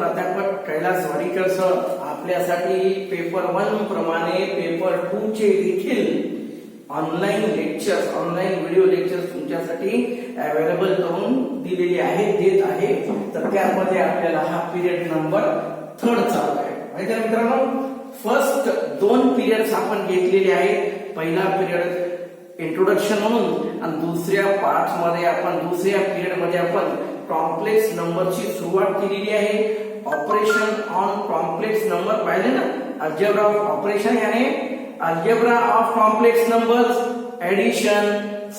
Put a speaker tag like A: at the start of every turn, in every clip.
A: प्राध्यापक कैलास वाडीकर सर आपल्यासाठी पेपर 1 प्रमाणे पेपर 2 चे देखील online lectures, online video lectures तुमच्यासाठी अवेलेबल करून दिलेली आहे, देत आहे. तर त्यामध्ये आपल्याला हा पिरियड नंबर 3 चालू आहे. माहिती आहे मित्रांनो, फर्स्ट 2 पिरियड्स आपण घेतलेले आहेत. पहिला पिरियड इंट्रोडक्शन म्हणून आणि दुसऱ्या पिरियड मध्ये आपण कॉम्प्लेक्स नंबरची सुरुवात केलेली आहे. ऑपरेशन ऑन कॉम्प्लेक्स नंबर पाहिले ना, अल्जेब्रा ऑफ ऑपरेशन यानी algebra of complex numbers, addition,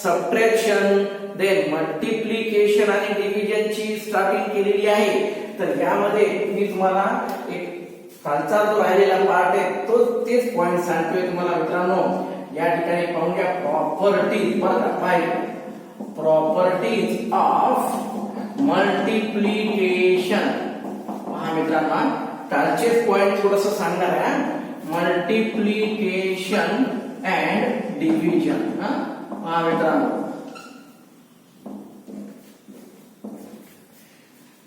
A: subtraction, then multiplication आणि डिव्हिजन ची स्टार्टिंग केलेली आहे. तर यामध्ये मी तुम्हाला एक कालचा जो राहिलेला पार्ट आहे तो तेच पॉइंट सांगतोय तुम्हाला मित्रांनो. या ठिकाणी पाहून घ्या प्रॉपर्टीज ऑफ मल्टिप्लिकेशन. पहा मित्रांनो, कालचेच पॉइंट थोडस सांगणार आहे. Multiplication and division. पहा मित्रांनो,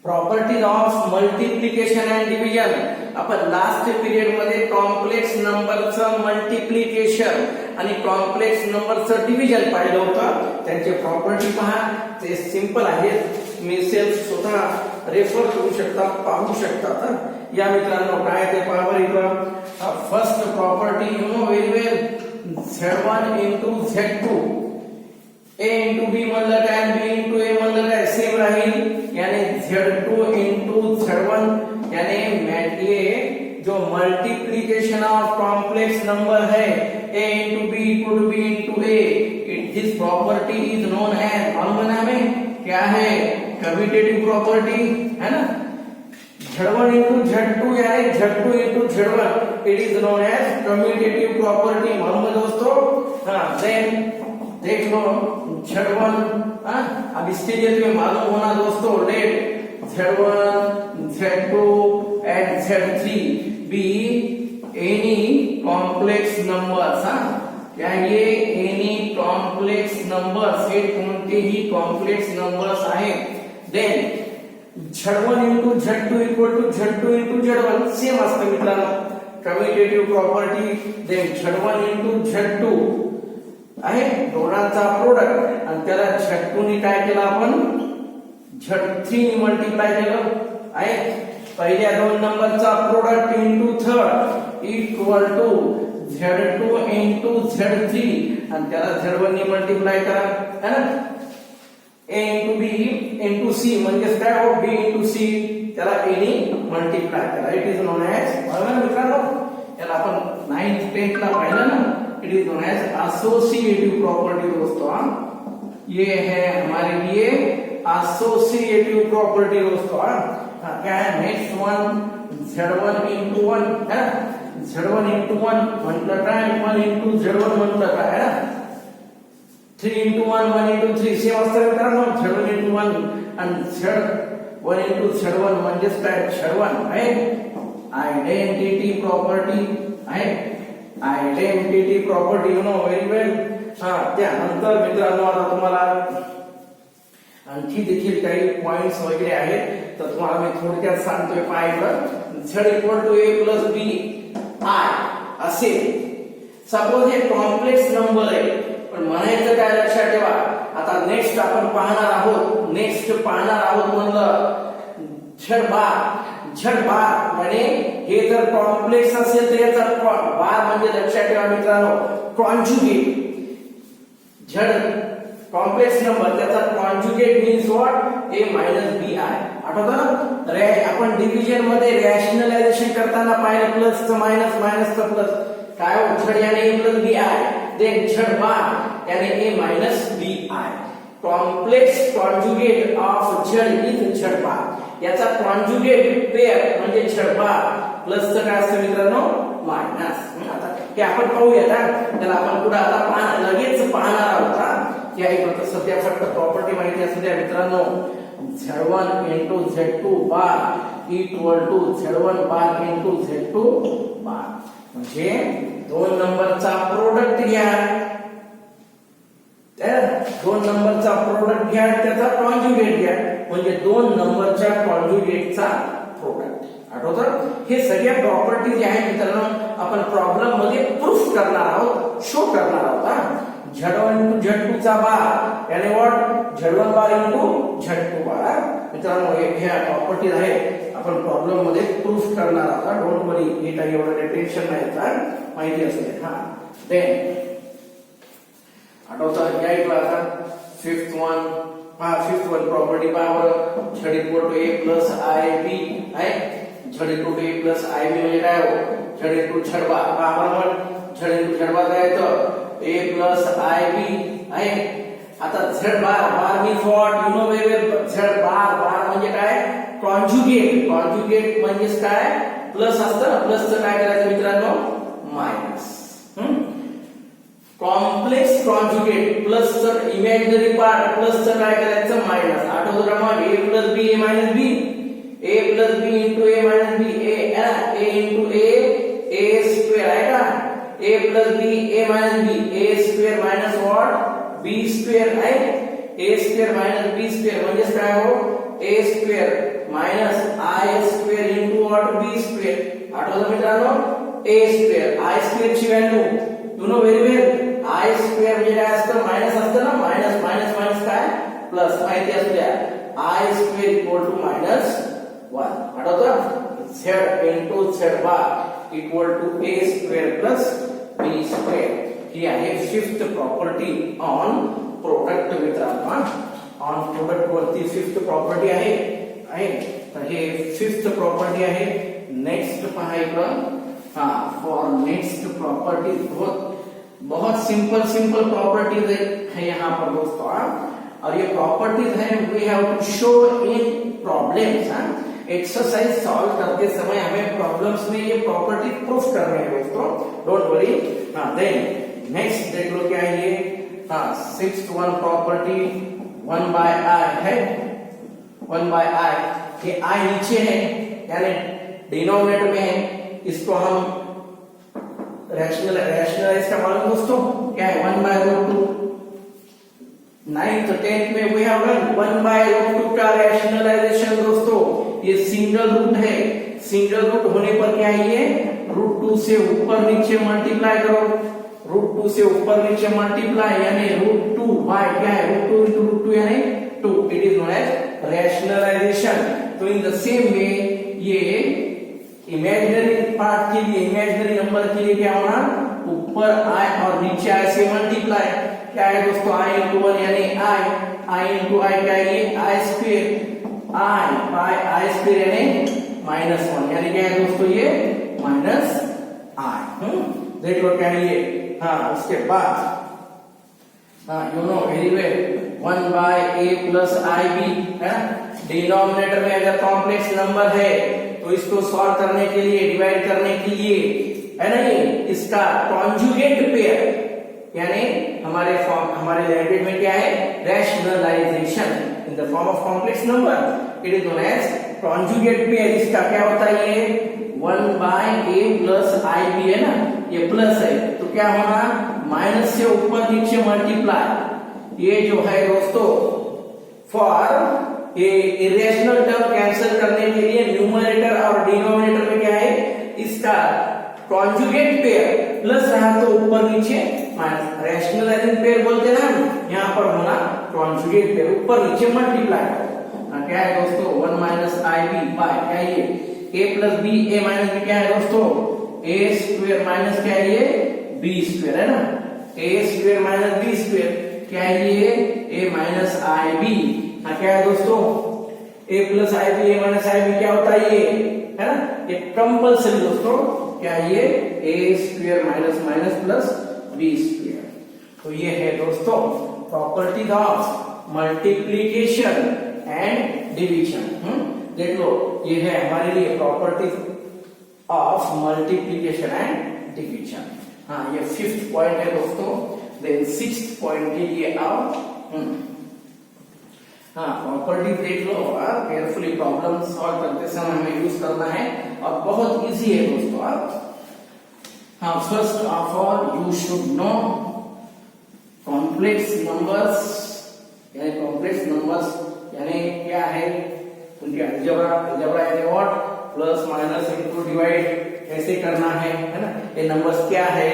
A: properties of multiplication and division. आपण लास्ट पिरियड मध्ये कॉम्प्लेक्स नंबरचं मल्टिप्लिकेशन आणि कॉम्प्लेक्स नंबरचं डिव्हिजन पाहिलं होतं. त्यांचे प्रॉपर्टी पहा, ते सिंपल आहेत. मी सेल्फ स्वतः रेफर करू शकता, पाहू शकता. या मित्रांनो काय ते पहा बरं इथं. First property you know very well, Z1 into Z2. A into B म्हणलं काय, B into A म्हणलं काय, सेम राहील. यानी Z2 into Z1 यानी ये जो मल्टीप्लिकेशन ऑफ कॉम्प्लेक्स नंबर है, A into B equal to B into A, this property is known as, मालूम है हमें क्या है, कम्यूटेटिव प्रॉपर्टी है ना. Z1 into Z2 यानी Z2 into Z1, it is known as commutative property. मालूम है दोस्तों. हाँ, देन देख लो Z1, अब इसके लिए तुम्हें मालूम होना दोस्तों, late Z1, Z2 and Z3 be any complex numbers. क्या ये any complex numbers, हे कोणतेही कॉम्प्लेक्स नंबर्स आहेत. Then Z1 into Z2 equal to Z2 into Z1 same असतं मित्रांनो, commutative property. Then Z1 into Z2 आहे दोघांचा प्रोडक्ट आणि त्याला Z2 ने काय केलं आपण, Z3 ने मल्टिप्लाय केलं आहे. पहिल्या 2 नंबरचा product into third equal to Z2 into Z3 आणि त्याला Z1 ने मल्टिप्लाय करा है ना. A into B into C म्हणजे काय हो, B इंटू C, त्याला A ने मल्टिप्लाय करा. इट इज नोन एज, बरोबर मित्रांनो, याला आपण 9th 10th ला पाहिलं ना, it is known as associative property दोस्तों. ये है हमारे लिए एसोसिएटिव प्रॉपर्टी दोस्तों. क्या है नेक्स्ट वन, Z1 into 1 है ना, Z1 into 1 म्हटलं काय, 1 into Z1 म्हटलं काय है ना, 3 into 1 1 into 3 सेम असतं मित्रांनो. Z1 into 1 आणि Z1 into Z1 म्हणजेच काय, Z1 आहे. आयडेंटिटी प्रॉपर्टी आहे, identity property you know very well. त्यानंतर मित्रांनो आता तुम्हाला आणखी देखील काही पॉइंट्स वगैरे आहेत, तर तुम्हाला मी थोडक्यात सांगतोय. पाहिलं Z equal to A plus B I असे सपोज हे कॉम्प्लेक्स नंबर आहे, पण म्हणायचं काय लक्षात ठेवा. आता नेक्स्ट आपण पाहणार आहोत म्हणलं Z बार यानी हे जर कॉम्प्लेक्स असेल तर याचा बार म्हणजे लक्षात ठेवा मित्रांनो कॉन्जुगेट. Z कॉम्प्लेक्स नंबर त्याचा conjugate means what, A minus B I. आठवतं ना, आपण डिव्हिजन मध्ये रॅशनलायझेशन करताना पाहिलं, प्लस च मायनस, मायनस च प्लस, काय हो, Z यानी A plus B I. Then Z bar यानी A minus B I. Complex conjugate of Z is Z bar. याचा कॉन्जुगेट पेअर म्हणजे Z बार प्लस च काय असतं मित्रांनो, मायनस. आता हे आपण पाहूया, त्याला आपण पुढे आता लगेच पाहणार आहोत. या एक सध्या फक्त प्रॉपर्टी माहिती असू द्या मित्रांनो. Z1 into Z2 bar equal to Z1 bar into Z2 bar. म्हणजे 2 नंबरचा प्रोडक्ट घ्या, 2 नंबरचा प्रोडक्ट घ्या, त्याचा कॉन्जुगेट घ्या, म्हणजे 2 नंबरच्या कॉन्जुगेटचा प्रोडक्ट. आठवतं? हे सगळ्या प्रॉपर्टी जे आहेत मित्रांनो आपण प्रॉब्लेम मध्ये प्रूफ करणार आहोत, शो करणार आहोत. Z1 into Z2 चा बार याने what Z1 bar into Z2 बार. मित्रांनो ह्या प्रॉपर्टीज आहेत आपण प्रॉब्लेम मध्ये प्रूफ करणार आहोत. डोंट वरी, हे काही एवढं टेन्शन नाही, माहिती असू दे. देन आठवतं या क्लासात फिफ्थ वन प्रॉपर्टी पहा. Z equal to A plus IB आहे. Z equal to A plus IB म्हणजे काय हो? Z equal to Z bar. बरोबर, Z equal to Z bar काय येतं? A प्लस IB आहे. आता Z bar means what? You know very well. Z bar म्हणजे काय? कॉन्जुगेट म्हणजेच काय? प्लस असतं. प्लसचं काय करायचं मित्रांनो? मायनस. कॉम्प्लेक्स कॉन्जुगेट प्लसचं इमॅजिनरी पार्ट प्लसचं काय करायचं? मायनस. आठवतं का मग? A plus B A minus B, A plus B into A minus B, A into A square आहे का? A plus B A minus B, A square minus what? B square आहे. A square minus B square म्हणजेच काय हो? A square minus I square into what? B square. आठवतं मित्रांनो? A square I square ची value you know very well. I square म्हणजे काय असतं? मायनस असतं ना. मायनस मायनस मायनस काय? प्लस. माहिती असू द्या. I square equal to minus 1. आठवतं? Z into Z bar equal to A square plus B square. ही आहे फिफ्थ प्रॉपर्टी ऑन प्रोडक्ट मित्रांनो. ऑन प्रोडक्ट वरती फिफ्थ प्रॉपर्टी आहे. तर हे फिफ्थ प्रॉपर्टी आहे. नेक्स्ट पहा इकडं. फॉर नेक्स्ट प्रॉपर्टी बहुत सिंपल प्रॉपर्टीज है यहाँ पर दोस्तों. और ये प्रॉपर्टीज है we have to show in problems. Exercise solve करते समय हमें प्रॉब्लम्स में ये प्रॉपर्टी प्रूफ करने हैं दोस्तों. Don't worry. देन नेक्स्ट देख लो क्या है ये. Sixth one property 1 by I है. 1 by I, ये I नीचे है यानी डिनोमिनेटर में है. इसको हम रैशनलाइज का मालूम दोस्तों क्या है? 1 by root 2. 9th 10th में we have learn 1 by root 2 का रैशनलाइजेशन दोस्तों. ये सिंगल रूट है. सिंगल रूट होने पर क्या है? ये रूट 2 से ऊपर नीचे मल्टीप्लाई करो. रूट 2 से ऊपर नीचे मल्टीप्लाई यानी रूट 2 बाय क्या है? रूट 2 into रूट 2 यानी 2. It is known as rationalization. तो इन द सेम वे ये इमेजिनरी पार्ट के लिए, इमेजिनरी नंबर के लिए क्या होना? ऊपर I और नीचे I से मल्टीप्लाई. क्या है दोस्तों? I into 1 यानी I into I क्या है? ये I square. I by I square यानी माइनस 1 यानी क्या है दोस्तों? ये माइनस I. देख लो क्या है ये. उसके बाद you know very well 1 by A plus IB है. डिनोमिनेटर में अगर कॉम्प्लेक्स नंबर है तो इसको सॉल्व करने के लिए, डिवाइड करने के लिए है ना, ये इसका कॉन्जुगेट पेयर यानी हमारे लैंग्वेज में क्या है? Rationalization in the form of complex number. It is known as conjugate pair. इसका क्या होता है? ये 1 by A प्लस IB है ना, ये प्लस है तो क्या होना? माइनस से ऊपर नीचे मल्टीप्लाई. ये जो है दोस्तों फॉर ये इरेशनल टर्म कैंसिल करने के लिए न्यूमरेटर और डिनोमिनेटर में क्या है? इसका कॉन्जुगेट पेयर प्लस रहा तो ऊपर नीचे माइनस. रैशनलाइजिंग पेयर बोलते हैं ना, यहाँ पर होना कॉन्जुगेट पेयर. ऊपर नीचे मल्टीप्लाई. क्या है दोस्तों? 1 minus IB बाय क्या है? ये A plus B. A minus B क्या है दोस्तों? A स्क्वेयर माइनस क्या है? ये B स्क्वेयर है ना. A square minus B square क्या है? ये A माइनस IB. क्या है दोस्तों? A plus IB A minus IB क्या होता है? ये है ना, ये कंपल्सरी दोस्तों क्या है? ये A square minus minus plus B square. तो ये है दोस्तों property of multiplication and division. देख लो ये है हमारे लिए property of multiplication and division. ये फिफ्थ पॉइंट है दोस्तों. देन सिक्स्थ पॉइंट के लिए आओ. प्रॉपर्टी देख लो. केयरफुली प्रॉब्लम सॉल्व करते समय हमें यूज करना है और बहुत इजी है दोस्तों. First of all you should know complex numbers. यानी कॉम्प्लेक्स नंबर्स यानी क्या है? उनके अलजेब्रा यानी what, plus minus into divide कैसे करना है ना। ये नंबर्स क्या है,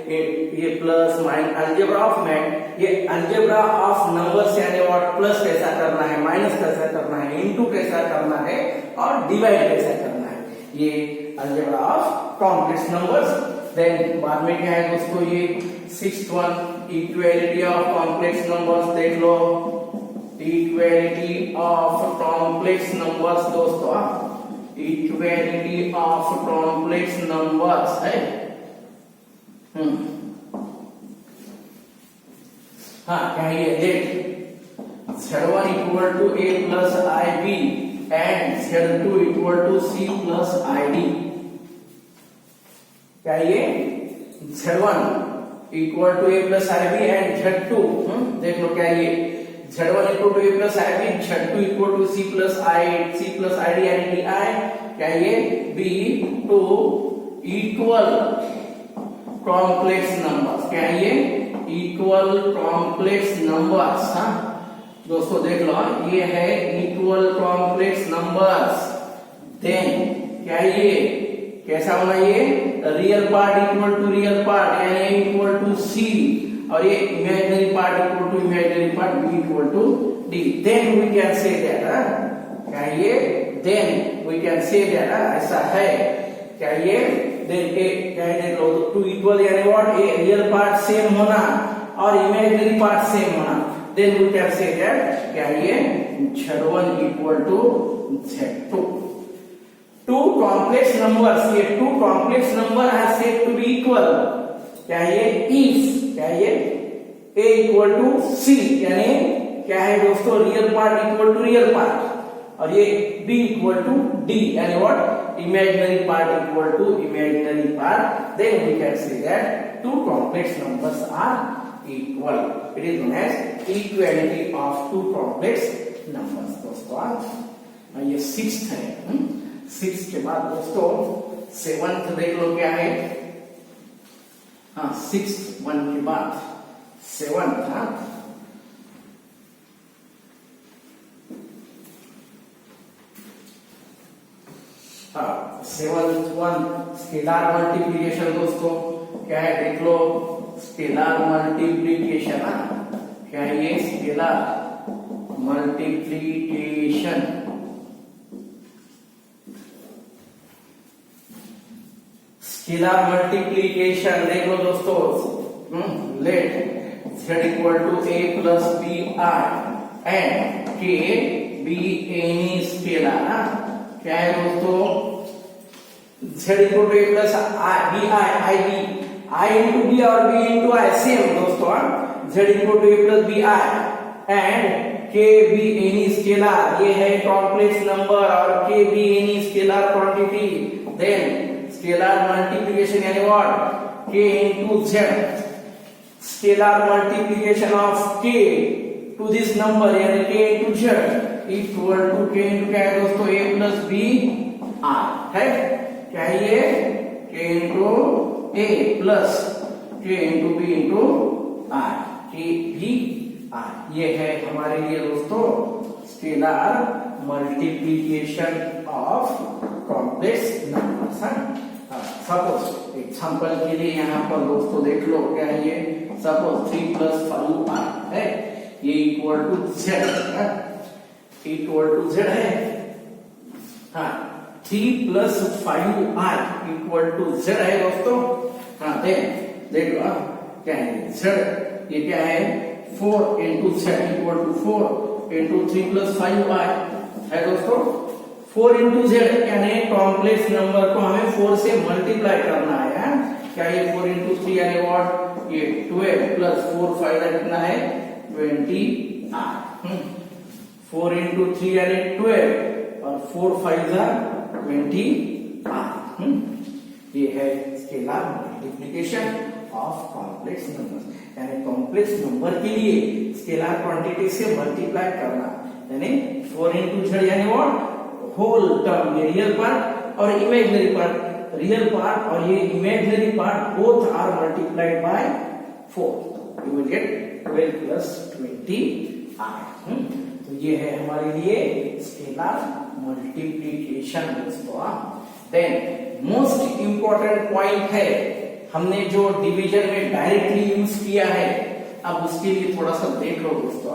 A: ये plus minus algebra of math, ये अलजेब्रा ऑफ नंबर्स यानी व्हाट, प्लस कैसा करना है, माइनस कैसा करना है, इनटू कैसा करना है और डिवाइड कैसा करना है, ये algebra of complex numbers. Then बाद में क्या है दोस्तों, ये 6th one, equality of complex numbers. देख लो इक्वालिटी ऑफ कॉम्प्लेक्स नंबर्स दोस्तों, इक्वालिटी ऑफ कॉम्प्लेक्स नंबर्स है। हाँ क्या है, देख Z1 equal to A plus IB and Z2 equal to C plus ID। क्या ये Z1 equal to A plus IB and Z2, देख लो क्या ये Z1 equal to A plus IB, Z2 equal to C plus ID यानी DI। क्या ये B two equal complex numbers, क्या ये इक्वल कॉम्प्लेक्स नंबर्स। हाँ दोस्तों देख लो, ये है इक्वल कॉम्प्लेक्स नंबर्स। देन क्या ये कैसा होना, ये real part equal to real part यानी इक्वल टू C, और ये imaginary part equal to imaginary part B equal to D। Then we can say that, क्या ये then we can say that, ऐसा है क्या ये, देन क्या है, देख लो टू इक्वल यानी what, a real part same होना और इमेजिनरी पार्ट सेम होना। Then we can say that क्या ये Z1 equal to Z2। Two complex numbers, ये two complex number are said to be equal, क्या ये इफ, क्या ये A इक्वल टू C यानी क्या है दोस्तों, real part equal to real part, और ये B इक्वल टू D यानी what, imaginary part equal to imaginary part. Then we can say that two complex numbers are equal. It is known as equality of two complex numbers दोस्तों। ये 6th है। 6th के बाद दोस्तों 7th देख लो क्या है। हाँ 6th 1 के बाद 7th। हाँ 7th वन स्केलर मल्टीप्लिकेशन दोस्तों, क्या है देख लो, स्केलर मल्टीप्लिकेशन। क्या है ये स्केलर मल्टीप्लिकेशन। स्केलर मल्टीप्लिकेशन देख लो दोस्तों, let Z equal to A plus BI and K be any scalar. क्या है दोस्तों, Z equal to A plus BI into B और B इंटू I सेम दोस्तों। Z equal to A plus BI and K be any scalar, ये है complex number और K be any scalar quantity. Then scalar multiplication यानी what, K into Z, scalar multiplication of K to this number यानी K into Z equal to K into क्या है दोस्तों, A plus BI है। क्या है ये K into A plus K into B into I, K B I। ये है हमारे लिए दोस्तों scalar multiplication of complex numbers. Suppose example के लिए यहाँ पर दोस्तों देख लो, क्या है ये, सपोज 3 प्लस 5i है, ये इक्वल टू Z है, इक्वल टू Z है। हाँ 3 plus 5i equal to Z है दोस्तों। हाँ देख लो क्या है Z, ये क्या है 4 into Z equal to 4 into 3 plus 5i है दोस्तों। 4 इंटू Z यानी कॉम्प्लेक्स नंबर को हमें 4 से मल्टीप्लाई करना है। क्या ये 4 इंटू 3 यानी व्हाट, ये 12 प्लस 4 5 कितना है 20i। 4 इंटू 3 यानी 12 और 4 5 20i। ये है scalar multiplication of complex number, यानी कॉम्प्लेक्स नंबर के लिए स्केलर क्वांटिटी से मल्टीप्लाई करना, यानी 4 इंटू Z यानी व्हाट, होल टर्म, ये रियल पार्ट और इमेजिनरी पार्ट, रियल पार्ट और ये imaginary part both are multiplied by 4, you will get 12 plus 20i। तो ये है हमारे लिए स्केलर मल्टीप्लीकेशन दोस्तों। देन मोस्ट इंपॉर्टेंट पॉइंट है, हमने जो डिवीजन में डायरेक्टली यूज किया है, अब उसके लिए थोड़ा सा देख लो दोस्तों।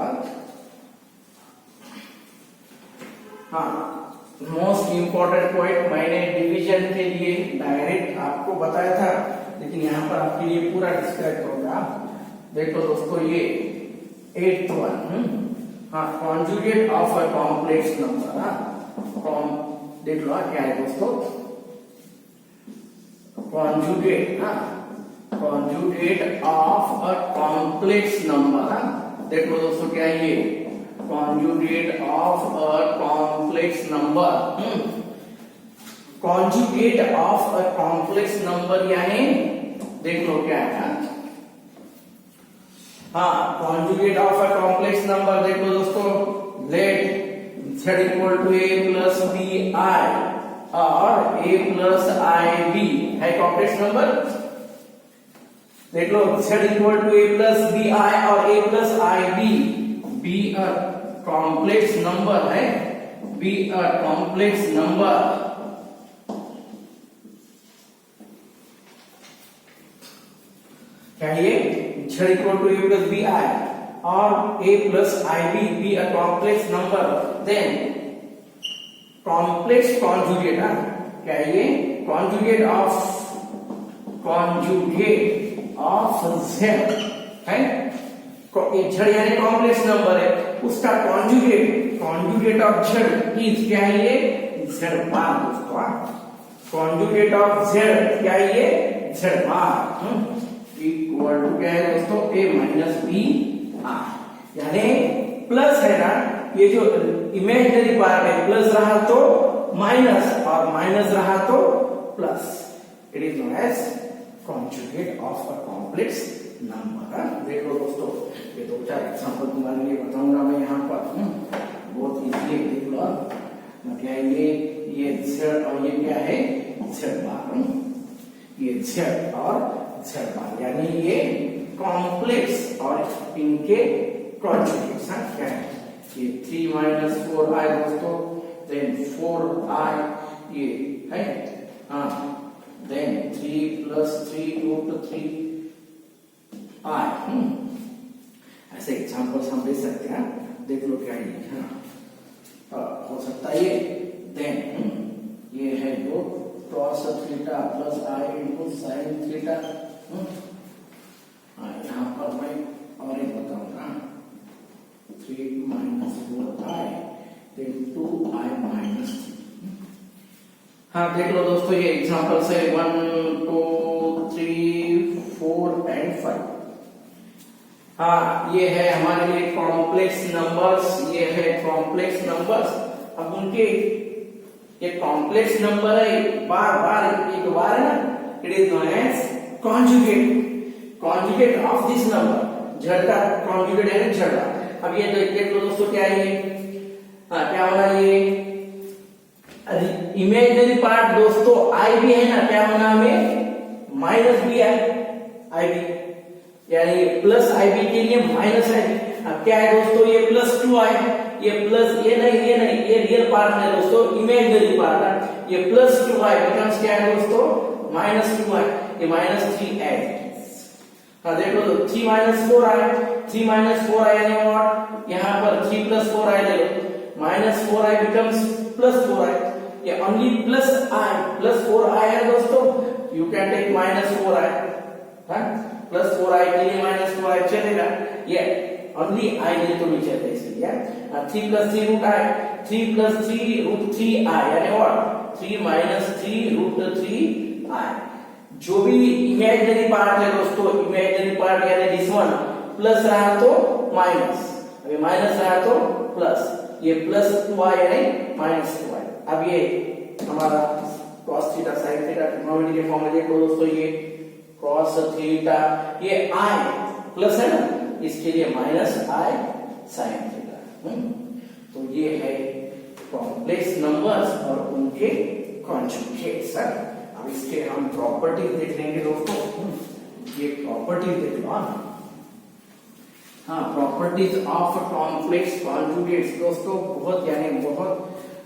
A: हाँ, मोस्ट इंपॉर्टेंट पॉइंट मैंने डिवीजन के लिए डायरेक्ट आपको बताया था, लेकिन यहाँ पर आपके लिए पूरा डिस्क्राइब होगा। देखो दोस्तों, ये 8th वन, हाँ, conjugate of a complex number. देख लो क्या है दोस्तों, conjugate, conjugate of a complex number. देख लो दोस्तों क्या है ये, conjugate of a complex number. Conjugate of a complex number यानी देख लो क्या है, हाँ, conjugate of a complex number. देखो दोस्तों, let z equal to a plus B I और a प्लस आई बी है कॉम्प्लेक्स नंबर। देख लो, z equal to a plus B I और a plus I B a complex number है, be a complex number. क्या ये z equal to a plus B I और a plus I B a complex number, then complex conjugate, क्या ये conjugate of z है, ये z यानी complex number है, उसका कॉन्जुगेट ऑफ z इज क्या है ये z बार दोस्तों। कॉन्जुगेट ऑफ z क्या है ये z बार इक्वल टू क्या है दोस्तों, a माइनस बी आर, यानी प्लस है ना, ये जो इमेजिनरी पार्ट है प्लस रहा तो माइनस और माइनस रहा तो plus, it is known as conjugate of a complex number. देखो दोस्तों, ये दो चार एग्जांपल तुम्हारे लिए बताऊंगा मैं यहाँ पर, बहुत इजीली देख लो। मतलब ये z और ये क्या है z बार, ये z और z बार, यानी ये कॉम्प्लेक्स और इनके कॉन्जुगेट्स क्या है, ये 3 माइनस 4i दोस्तों, देन 4i ये है, हाँ, देन 3 प्लस 3 रूट 3i। ऐसे एग्जांपल्स हम दे सकते हैं, देख लो क्या ये, हाँ, हो सकता है ये, देन ये है जो cos theta plus i into sine theta. यहाँ पर मैं और एक बताऊंगा, 3 minus 4i then 2i minus 3। हाँ, देख लो दोस्तों, ये एग्जांपल्स है 1 2 3 4 एंड 5। हाँ, ये है हमारे लिए कॉम्प्लेक्स नंबर्स, ये है कॉम्प्लेक्स नंबर्स। अब उनके ये कॉम्प्लेक्स नंबर है, बार बार एक बार है ना, it is known as conjugate of this number, z का कॉन्जुगेट है z। अब ये देख लो दोस्तों क्या है ये, क्या होना ये इमेजिनरी पार्ट दोस्तों आई भी है ना, क्या होना हमें माइनस बी आई बी, यानी प्लस आई बी के लिए माइनस आई बी। अब क्या है दोस्तों, ये प्लस 2i, ये प्लस ये नहीं ये रियल पार्ट है दोस्तों, इमेजिनरी पार्ट है, ये प्लस 2i बिकम्स क्या है दोस्तों माइनस 2i, ये माइनस 3i। हाँ, देखो तो 3 माइनस 4i यानी व्हाट, यहाँ पर 3 प्लस 4i ले लो, minus 4i becomes plus 4i, ये ओनली प्लस 4i है दोस्तों, you can take minus 4i, plus 4i के लिए माइनस 4i चलेगा, ये ओनली i ले तो नहीं चलेगा, इसलिए 3 plus 3 root i, 3 plus 3 root 3i यानी व्हाट 3 माइनस 3 रूट 3i। जो भी इमेजिनरी पार्ट है दोस्तों, इमेजिनरी पार्ट यानी दिस वन, प्लस रहा तो माइनस, अभी माइनस रहा तो प्लस, ये प्लस 2i यानी माइनस 2i। अब ये हमारा cos theta sin theta trigonometry के फॉर्म में देखो दोस्तों, ये cos थीटा, ये i प्लस है ना, इसके लिए माइनस i sin थीटा। तो ये है कॉम्प्लेक्स नंबर्स और उनके कॉन्जुगेट्स। अब इसके हम प्रॉपर्टीज देख लेंगे दोस्तों, ये प्रॉपर्टीज देख लो। हाँ, प्रॉपर्टीज ऑफ कॉम्प्लेक्स कॉन्जुगेट्स दोस्तों बहुत यानी बहुत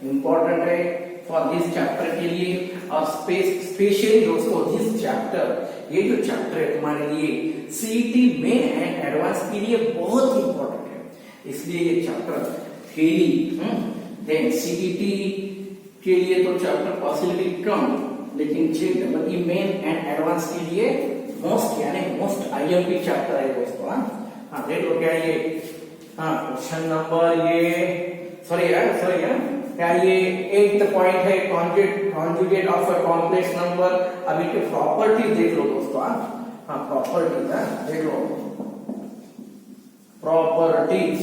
A: इंपॉर्टेंट है फॉर दिस चैप्टर के लिए। और स्पेशली दोस्तों दिस चैप्टर, ये जो चैप्टर है तुम्हारे लिए सीईटी मेन एंड एडवांस के लिए बहुत इंपॉर्टेंट है, इसलिए ये चैप्टर थ्योरी देन सीईटी के लिए तो चैप्टर पॉसिबिलिटी कम, लेकिन जेईई मेन एंड एडवांस के लिए मोस्ट यानी मोस्ट आईएमपी चैप्टर है दोस्तों। हाँ देख लो क्या ये, हाँ क्वेश्चन नंबर ये सॉरी क्या ये 8th पॉइंट है, conjugate of a complex number. अब इनके प्रॉपर्टीज देख लो दोस्तों। हाँ प्रॉपर्टीज देख लो, प्रॉपर्टीज।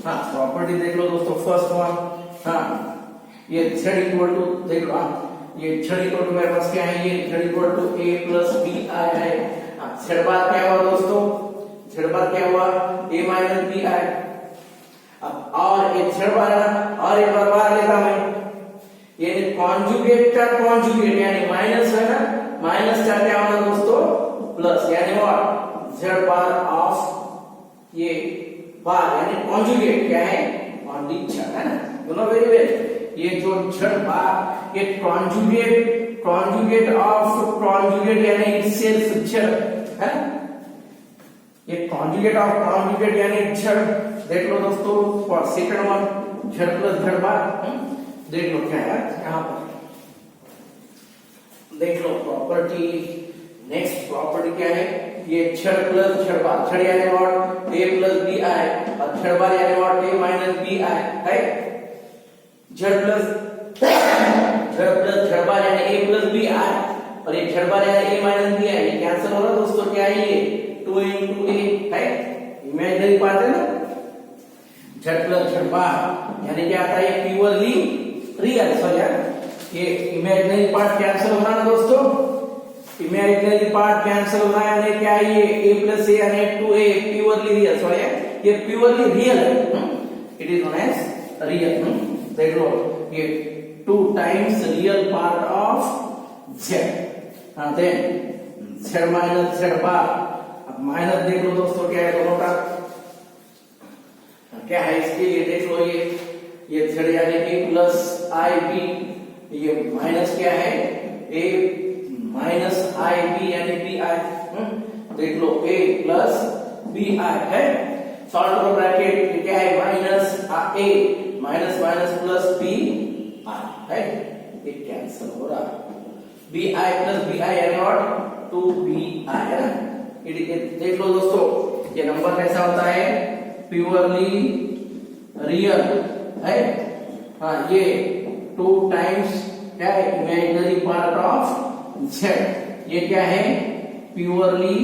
A: हाँ प्रॉपर्टी देख लो दोस्तों। फर्स्ट वन, हाँ ये z इक्वल टू देख लो, ये z इक्वल टू मेरे पास क्या है, ये z equal to a plus B I है। z बार क्या हुआ दोस्तों, z बार क्या हुआ a माइनस बी आई। अब और एक z बार है ना, और एक बार लेता मैं, ये कॉन्जुगेट का कॉन्जुगेट यानी माइनस है ना, माइनस का क्या होगा दोस्तों प्लस, यानी व्हाट z बार ऑफ ये बार यानी कॉन्जुगेट क्या है ऑन दी z है ना, यू नो वेरी वेल। ये जो z बार ये कॉन्जुगेट ऑफ कॉन्जुगेट यानी इटसेल्फ z है, ये कॉन्जुगेट ऑफ कॉन्जुगेट यानी z। देख लो दोस्तों for second one z plus z बार, देख लो क्या है यहाँ पर, देख लो प्रॉपर्टी। नेक्स्ट प्रॉपर्टी क्या है, ये z plus z bar, z यानी what a plus b i और z बार यानी what a minus b i है। z प्लस z बार यानी a प्लस b i और ये z बार यानी a माइनस b i, ये cancel हो रहा दोस्तों, क्या है ये 2 into a है, इमेजिनरी पार्ट है ना। z प्लस z बार यानी क्या आता है प्योरली रियल, सॉरी ये इमेजिनरी पार्ट कैंसिल हो रहा ना दोस्तों, इमेजिनरी पार्ट कैंसिल हो रहा है, यानी क्या है ये a प्लस a यानी 2a प्योरली रियल, सॉरी ये प्योरली रियल है, it is known as real. देख लो ये 2 times real part of z, हाँ then z minus z bar. अब माइनस देख लो दोस्तों क्या है दोनों का, क्या है इसके लिए देख लो, ये z यानी a प्लस आई बी, ये माइनस क्या है a माइनस आई बी यानी बी आई, देख लो a प्लस बी आई है, सॉल्व करो ब्रैकेट, क्या है minus a minus minus plus B I है, ये कैंसिल हो रहा, B I plus B I यानी व्हाट 2bi है ना। देख लो दोस्तों ये नंबर कैसा होता है प्योरली रियल है, हाँ ये 2 टाइम्स क्या है इमेजिनरी पार्ट ऑफ z, ये क्या है प्योरली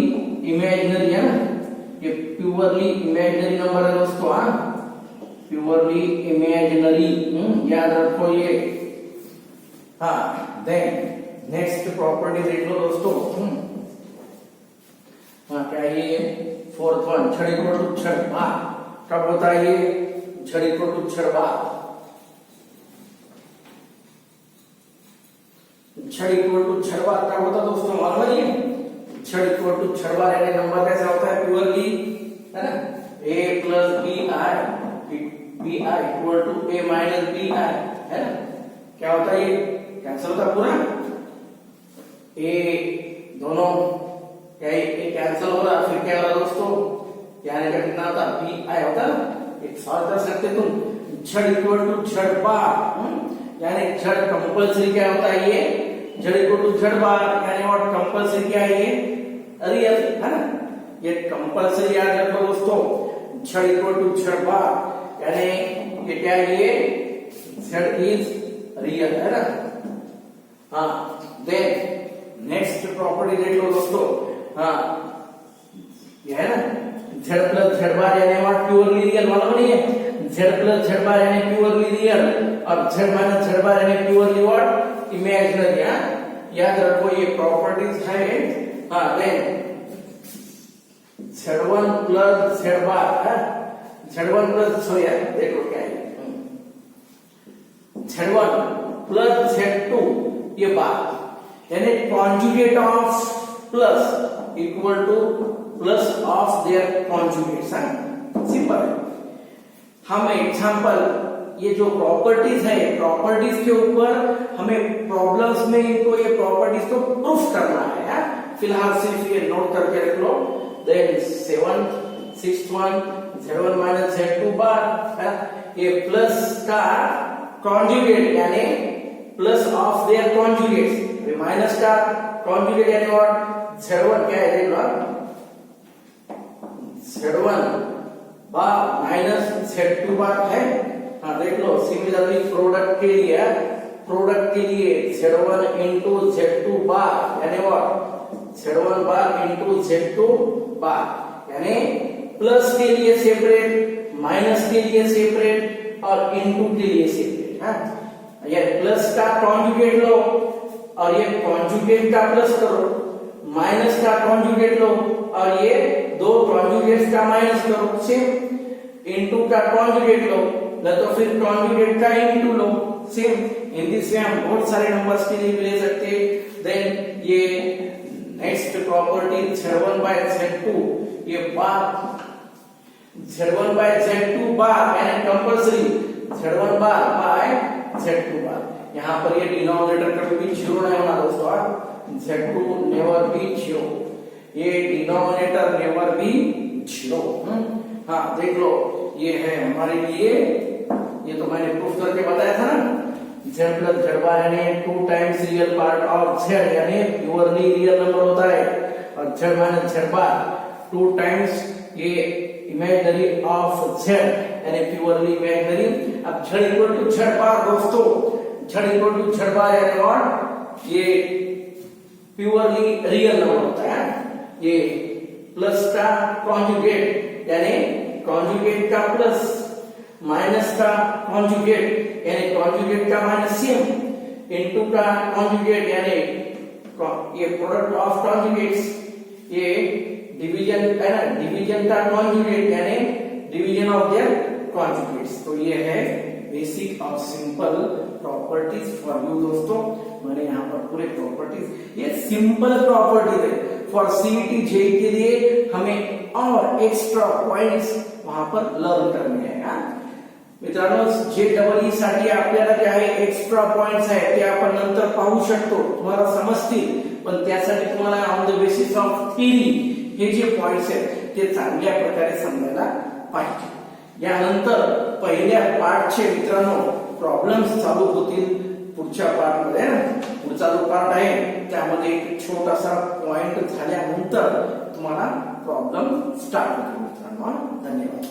A: इमेजिनरी है ना, ये प्योरली इमेजिनरी नंबर है दोस्तों। हाँ प्योरली इमेजिनरी, याद रखो ये। हाँ देन नेक्स्ट प्रॉपर्टी देख लो दोस्तों। हाँ क्या ये 4th one z equal to z bar, कब होता है ये z equal to z bar, z equal to z bar कब होता है दोस्तों मालूम है, z equal to z bar यानी नंबर कैसा होता है प्योरली है ना, a plus B I equal to a minus B I है ना, क्या होता है ये कैंसिल होता है पूरा, a दोनों क्या ये कैंसिल हो रहा, फिर क्या हो रहा दोस्तों, यानी का कितना होता बी आई होता है, एक सॉल्व कर सकते तुम z equal to z bar, यानी z कंपल्सरी क्या होता है ये z equal to z bar यानी व्हाट कंपल्सरी क्या है ये रियल है ना, ये कंपल्सरी याद रखो दोस्तों, z equal to z bar यानी ये क्या है ये z इज रियल है ना। हाँ देन नेक्स्ट प्रॉपर्टी देख लो दोस्तों। हाँ ये है ना z प्लस z बार यानी व्हाट प्योरली रियल, मालूम नहीं है z प्लस z बार यानी प्योरली रियल और z माइनस z बार यानी प्योरली व्हाट इमेजिनरी, याद रखो ये प्रॉपर्टीज है। हाँ देन z1 प्लस z बार है, z1 प्लस सॉरी देखो क्या है z1 प्लस z2 ये बात यानी conjugate of plus equal two plus of their conjugates है, सिंपल है। हम एग्जांपल ये जो प्रॉपर्टीज है, प्रॉपर्टीज के ऊपर हमें प्रॉब्लम्स में इनको ये प्रॉपर्टीज को प्रूफ करना है। फिलहाल सिर्फ ये नोट करके रख लो। Then 6th one Z1 minus Z2 bar, ये प्लस का कॉन्जुगेट यानी plus of their conjugates, minus का कॉन्जुगेट यानी व्हाट, Z1 क्या है देख लो, Z1 बार माइनस Z2 बार है। हाँ देख लो, सिमिलरली प्रोडक्ट के लिए Z1 इंटू Z2 बार यानी what, Z1 bar into Z2 बार यानी प्लस के लिए सेपरेट, माइनस के लिए सेपरेट और इंटू के लिए सेपरेट। ये प्लस का कॉन्जुगेट लो और ये कॉन्जुगेट का प्लस करो, माइनस का कॉन्जुगेट लो और ये दो कॉन्जुगेट्स का माइनस करो, सेम। इंटू का कॉन्जुगेट लो, न तो फिर कॉन्जुगेट का into low, same. In this way हम बहुत सारे नंबर्स के लिए ले सकते हैं। देन ये next property Z1 bye Z2, ये बार Z1 बाय Z2 बार यानी कंपल्सरी Z1 बार बाय Z2 बार। यहाँ पर ये डिनोमिनेटर कभी भी 0 नहीं होना दोस्तों, Z2 नेवर बी 0, ये डिनोमिनेटर नेवर बी 0। हाँ देख लो, ये है हमारे लिए, ये तो मैंने प्रूफ करके बताया था ना, Z प्लस Z बार यानी 2 times real part of Z यानी प्योरली रियल नंबर होता है, और Z माइनस Z बार 2 टाइम्स ये इमेजिनरी ऑफ Z यानी प्योरली इमेजिनरी। अब Z इक्वल टू Z बार दोस्तों, Z equal to Z bar यानी व्हाट, ये प्योरली रियल नंबर होता है। ये प्लस का कॉन्जुगेट यानी कॉन्जुगेट का प्लस, माइनस का कॉन्जुगेट यानी कॉन्जुगेट का माइनस, सेम। इनटू का कॉन्जुगेट यानी ये प्रोडक्ट ऑफ कॉन्जुगेट्स, ये डिवीजन है ना, डिवीजन का कॉन्जुगेट यानी डिवीजन ऑफ देयर कॉन्जुगेट्स। तो ये है बेसिक और सिंपल प्रॉपर्टीज फॉर यू दोस्तों। मैंने यहाँ पर पूरे प्रॉपर्टीज, ये सिंपल प्रॉपर्टीज है फॉर सीईटी जेईई के लिए, हमें और एक्स्ट्रा पॉइंट्स वहां पर लर्न करने हैं। मित्रांनो, JEE साठी आपल्याला जे आहे एक्स्ट्रा पॉइंट्स आहेत ते आपण नंतर पाहू शकतो, तुम्हाला समजतील, पण त्यासाठी तुम्हाला on the basis of theory हे जे पॉइंट्स आहेत ते चांगल्या प्रकारे समजायला पाहिजे। यानंतर पहिल्या पार्टचे मित्रांनो प्रॉब्लेम्स चालू होतील पुढच्या पार्ट मध्ये। पुढचा जो पार्ट आहे त्यामध्ये एक छोटासा पॉइंट झाल्यानंतर तुम्हाला प्रॉब्लेम स्टार्ट होतील मित्रांनो। धन्यवाद।